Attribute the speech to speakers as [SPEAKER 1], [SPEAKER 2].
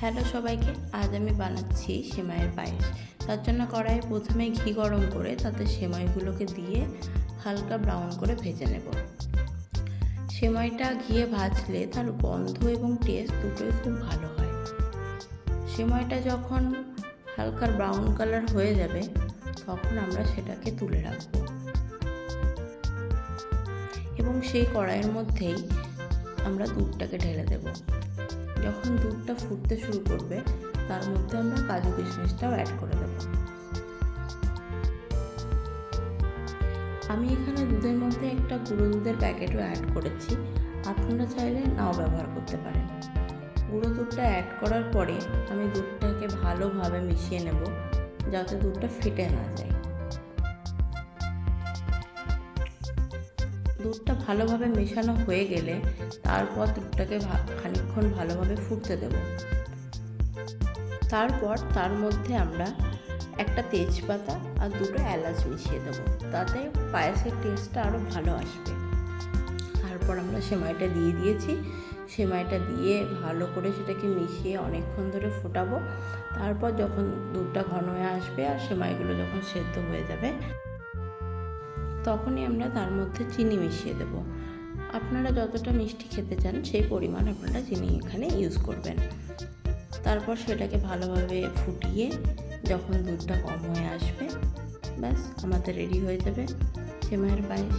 [SPEAKER 1] Hello সবাইকে, আজ আমি বানাচ্ছি সেমাইয়ের পায়েস। তার জন্য কড়াইয়ে প্রথমে ঘি গরম করে তাতে সেমাইগুলোকে দিয়ে হালকা ব্রাউন করে ভেজে নেব। সেমাইটা ঘিয়ে ভাজলে তার গন্ধ এবং টেস্ট দুটোই খুব ভালো হয়। সেমাইটা যখন হালকা ব্রাউন কালার হয়ে যাবে তখন আমরা সেটাকে তুলে রাখবো এবং সেই কড়াইয়ের মধ্যেই আমরা দুধটাকে ঢেলে দেব। যখন দুধটা ফুটতে শুরু করবে তার মধ্যে আমরা কাজু কিশমিশটাও অ্যাড করে দেব। আমি এখানে দুধের মধ্যে একটা গুঁড়ো দুধের প্যাকেটও অ্যাড করেছি, আপনারা চাইলে নাও ব্যবহার করতে পারেন। গুঁড়ো দুধটা অ্যাড করার পরে আমি দুধটাকে ভালোভাবে মিশিয়ে নেব যাতে দুধটা ফেটে না যায়। দুধটা ভালোভাবে মেশানো হয়ে গেলে তারপর দুধটাকে খানিকক্ষণ ভালোভাবে ফুটতে দেব। তারপর তার মধ্যে আমরা একটা তেজপাতা আর দুটো এলাচ মিশিয়ে দেব, তাতে পায়েসের টেস্টটা আরও ভালো আসবে। তারপর আমরা সেমাইটা দিয়ে দিয়েছি। সেমাইটা দিয়ে ভালো করে সেটাকে মিশিয়ে অনেকক্ষণ ধরে ফোটাবো। তারপর যখন দুধটা ঘন হয়ে আসবে আর সেমাইগুলো যখন সেদ্ধ হয়ে যাবে তখনই আমরা তার মধ্যে চিনি মিশিয়ে দেব। আপনারা যতটা মিষ্টি খেতে চান সেই পরিমাণ আপনারা চিনি এখানে ইউজ করবেন। তারপর সেটাকে ভালোভাবে ফুটিয়ে যখন দুধটা কম হয়ে আসবে ব্যাস আমাদের রেডি হয়ে যাবে সেমাইয়ের পায়েস।